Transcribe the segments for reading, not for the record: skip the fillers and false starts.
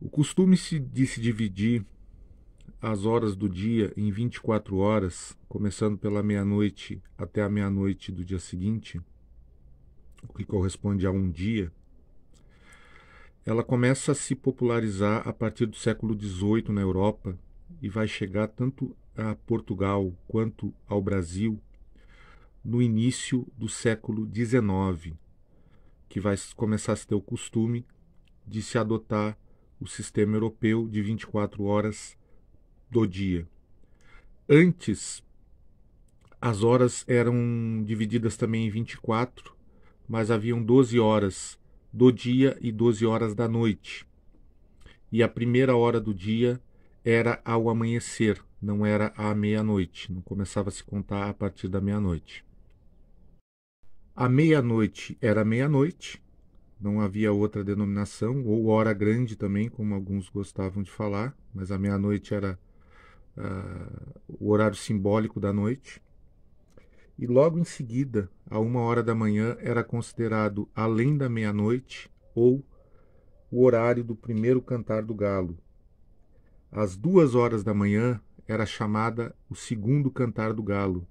O costume de se dividir as horas do dia em 24 horas, começando pela meia-noite até a meia-noite do dia seguinte, o que corresponde a um dia, ela começa a se popularizar a partir do século XVIII na Europa e vai chegar tanto a Portugal quanto ao Brasil no início do século XIX, que vai começar a se ter o costume de se adotar o sistema europeu de 24 horas do dia. Antes, as horas eram divididas também em 24, mas haviam 12 horas do dia e 12 horas da noite. E a primeira hora do dia era ao amanhecer, não era à meia-noite, não começava a se contar a partir da meia-noite. A meia-noite era meia-noite, não havia outra denominação, ou hora grande também, como alguns gostavam de falar, mas a meia-noite era o horário simbólico da noite. E logo em seguida, a 1 hora da manhã, era considerado além da meia-noite ou o horário do primeiro cantar do galo. Às 2 horas da manhã era chamada o segundo cantar do galo.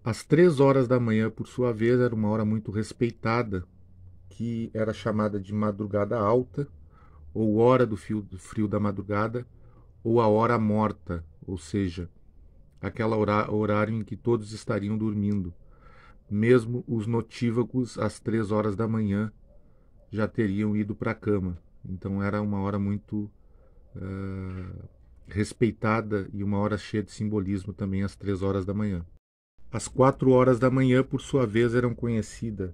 Às 3 horas da manhã, por sua vez, era uma hora muito respeitada, que era chamada de madrugada alta, ou hora do frio da madrugada, ou a hora morta, ou seja, aquele horário em que todos estariam dormindo. Mesmo os notívagos, às 3 horas da manhã, já teriam ido para a cama. Então era uma hora muito respeitada e uma hora cheia de simbolismo também às 3 horas da manhã. As 4 horas da manhã, por sua vez, eram conhecidas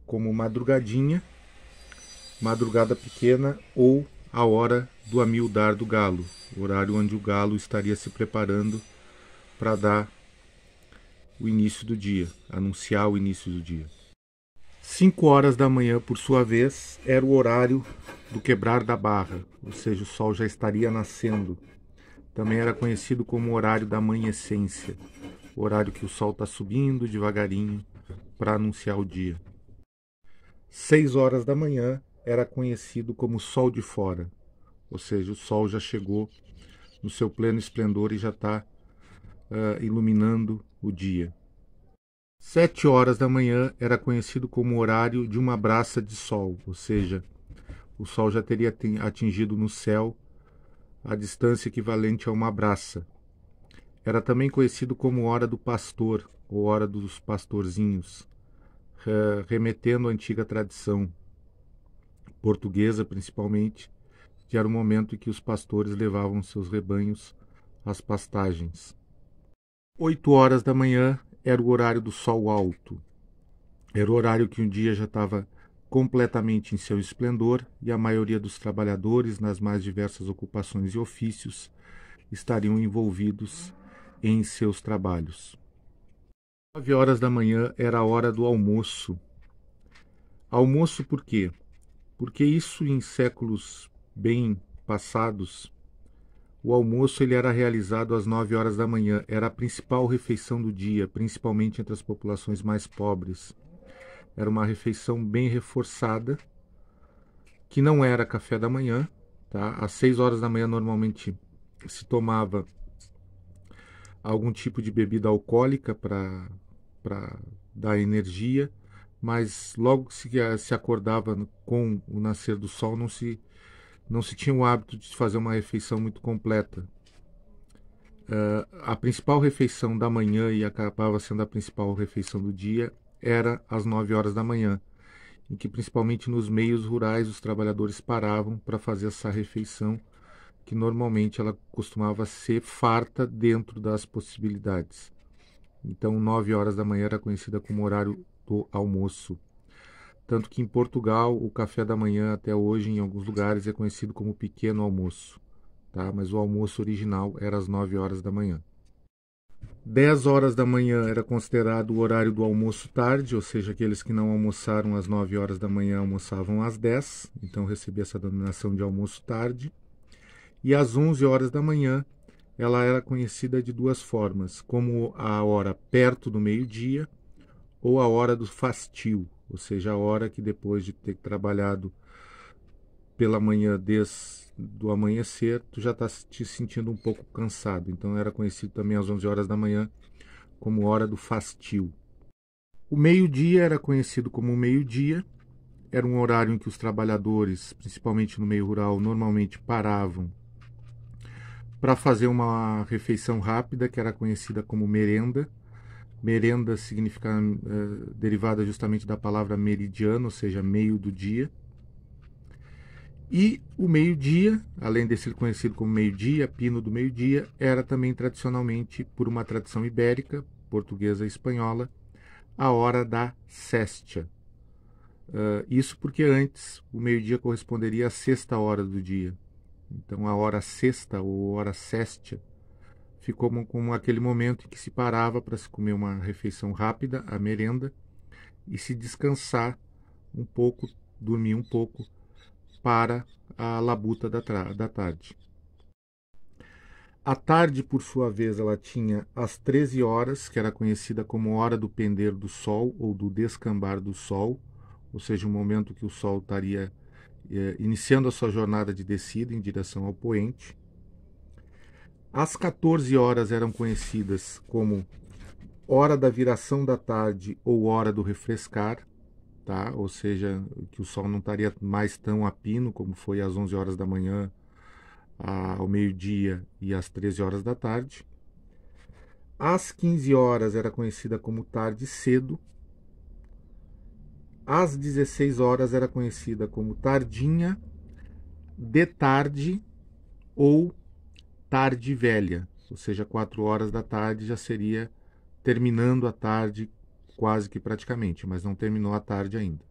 como madrugadinha, madrugada pequena ou a hora do amildar do galo, o horário onde o galo estaria se preparando para dar o início do dia, anunciar o início do dia. 5 horas da manhã, por sua vez, era o horário do quebrar da barra, ou seja, o sol já estaria nascendo. Também era conhecido como o horário da amanhecência, o horário que o sol está subindo devagarinho para anunciar o dia. 6 horas da manhã era conhecido como sol de fora, ou seja, o sol já chegou no seu pleno esplendor e já está iluminando o dia. 7 horas da manhã era conhecido como horário de uma braça de sol, ou seja, o sol já teria atingido no céu a distância equivalente a uma braça. Era também conhecido como hora do pastor, ou hora dos pastorzinhos, remetendo à antiga tradição portuguesa, principalmente, que era o momento em que os pastores levavam seus rebanhos às pastagens. 8 horas da manhã era o horário do sol alto. Era o horário que um dia já estava completamente em seu esplendor e a maioria dos trabalhadores, nas mais diversas ocupações e ofícios, estariam envolvidos em seus trabalhos. 9 horas da manhã era a hora do almoço. Almoço por quê? Porque isso em séculos bem passados, o almoço ele era realizado às 9 horas da manhã, era a principal refeição do dia, principalmente entre as populações mais pobres. Era uma refeição bem reforçada, que não era café da manhã. Tá? Às 6 horas da manhã normalmente se tomava algum tipo de bebida alcoólica para dar energia, mas logo que se acordava com o nascer do sol não se tinha o hábito de fazer uma refeição muito completa. A principal refeição da manhã, e acabava sendo a principal refeição do dia, era às 9 horas da manhã, em que principalmente nos meios rurais os trabalhadores paravam para fazer essa refeição, que normalmente ela costumava ser farta dentro das possibilidades. Então 9 horas da manhã era conhecida como horário do almoço. Tanto que em Portugal o café da manhã até hoje em alguns lugares é conhecido como pequeno almoço, tá? Mas o almoço original era às 9 horas da manhã. 10 horas da manhã era considerado o horário do almoço tarde, ou seja, aqueles que não almoçaram às 9 horas da manhã almoçavam às 10, então recebia essa denominação de almoço tarde. E às 11 horas da manhã ela era conhecida de duas formas, como a hora perto do meio-dia ou a hora do fastio, ou seja, a hora que depois de ter trabalhado pela manhã, desde do amanhecer, tu já está te sentindo um pouco cansado. Então era conhecido também às 11 horas da manhã como hora do fastio. O meio-dia era conhecido como meio-dia. Era um horário em que os trabalhadores, principalmente no meio rural, normalmente paravam para fazer uma refeição rápida, que era conhecida como merenda. Merenda significa derivada justamente da palavra meridiano, ou seja, meio do dia. E o meio-dia, além de ser conhecido como meio-dia, pino do meio-dia, era também tradicionalmente, por uma tradição ibérica, portuguesa e espanhola, a hora da séstia. Isso porque antes o meio-dia corresponderia à sexta hora do dia. Então a hora sexta ou hora séstia ficou como aquele momento em que se parava para se comer uma refeição rápida, a merenda, e se descansar um pouco, dormir um pouco, para a labuta da tarde. A tarde, por sua vez, ela tinha às 13 horas, que era conhecida como hora do pender do sol ou do descambar do sol, ou seja, um momento que o sol estaria iniciando a sua jornada de descida em direção ao poente. Às 14 horas eram conhecidas como hora da viração da tarde ou hora do refrescar, tá? Ou seja, que o sol não estaria mais tão a pino como foi às 11 horas da manhã, ao meio-dia e às 13 horas da tarde. Às 15 horas era conhecida como tarde cedo. Às 16 horas era conhecida como tardinha, de tarde ou tarde velha, ou seja, 4 horas da tarde já seria terminando a tarde quase que praticamente, mas não terminou a tarde ainda.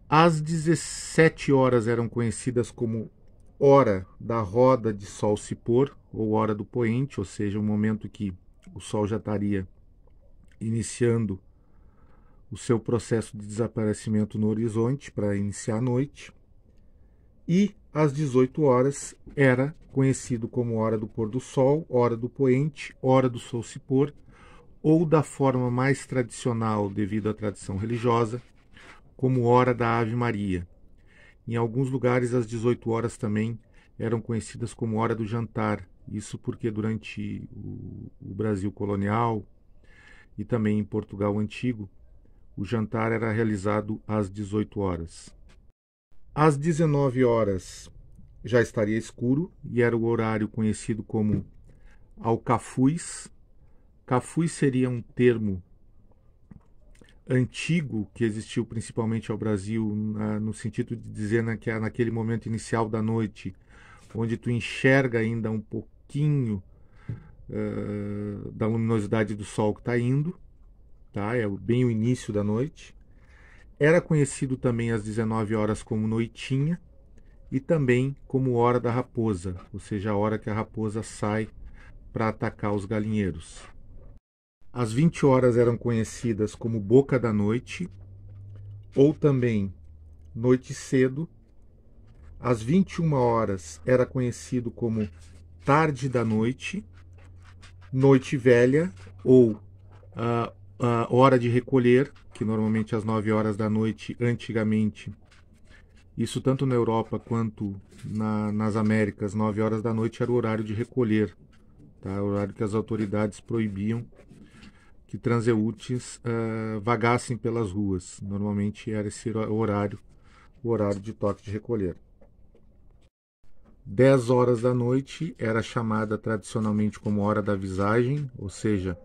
Às 17 horas eram conhecidas como hora da roda de sol se pôr, ou hora do poente, ou seja, um momento que o sol já estaria iniciando o seu processo de desaparecimento no horizonte para iniciar a noite. E às 18 horas era conhecido como hora do pôr do sol, hora do poente, hora do sol se pôr, ou da forma mais tradicional devido à tradição religiosa, como hora da Ave Maria. Em alguns lugares, às 18 horas também eram conhecidas como hora do jantar. Isso porque durante o Brasil colonial e também em Portugal antigo, o jantar era realizado às 18 horas. Às 19 horas já estaria escuro e era o horário conhecido como alcafuz. Cafuz seria um termo antigo que existiu principalmente ao Brasil, no sentido de dizer que naquele momento inicial da noite, onde tu enxerga ainda um pouquinho da luminosidade do sol que está indo, tá? É bem o início da noite. Era conhecido também às 19 horas como noitinha e também como hora da raposa, ou seja, a hora que a raposa sai para atacar os galinheiros. As 20 horas eram conhecidas como boca da noite ou também noite cedo. Às 21 horas era conhecido como tarde da noite, noite velha ou hora de recolher, que normalmente às 9 horas da noite antigamente, isso tanto na Europa quanto nas Américas, 9 horas da noite era o horário de recolher, tá? O horário que as autoridades proibiam que transeuntes vagassem pelas ruas. Normalmente era esse horário, o horário de toque de recolher. 10 horas da noite era chamada tradicionalmente como hora da visagem, ou seja,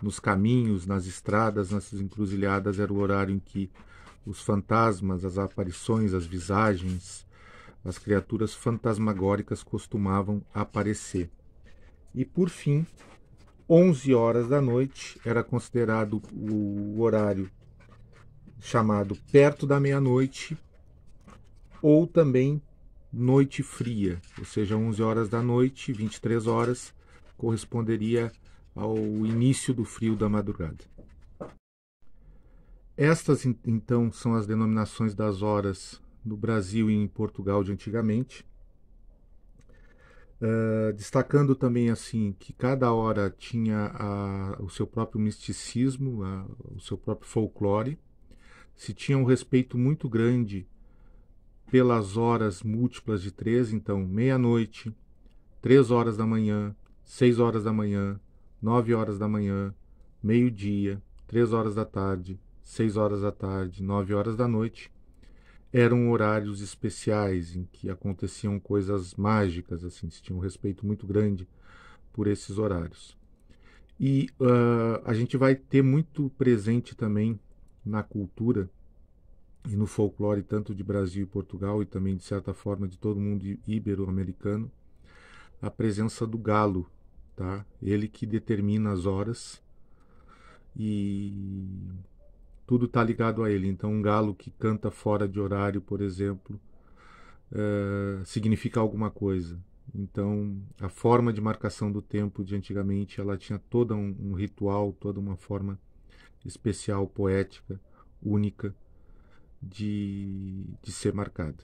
nos caminhos, nas estradas, nas encruzilhadas, era o horário em que os fantasmas, as aparições, as visagens, as criaturas fantasmagóricas costumavam aparecer. E por fim, 11 horas da noite era considerado o horário chamado perto da meia-noite ou também noite fria, ou seja, 11 horas da noite, 23 horas, corresponderia ao início do frio da madrugada. Estas, então, são as denominações das horas no Brasil e em Portugal de antigamente. Destacando também assim que cada hora tinha o seu próprio misticismo, o seu próprio folclore. Se tinha um respeito muito grande pelas horas múltiplas de 3, então meia-noite, 3 horas da manhã, 6 horas da manhã, 9 horas da manhã, meio-dia, 3 horas da tarde, 6 horas da tarde, 9 horas da noite. Eram horários especiais em que aconteciam coisas mágicas, assim, se tinha um respeito muito grande por esses horários. E a gente vai ter muito presente também na cultura e no folclore tanto de Brasil e Portugal e também de certa forma de todo mundo ibero-americano, a presença do galo, tá? Ele que determina as horas e tudo está ligado a ele. Então um galo que canta fora de horário, por exemplo, significa alguma coisa. Então a forma de marcação do tempo de antigamente ela tinha todo um ritual, toda uma forma especial, poética, única de ser marcada.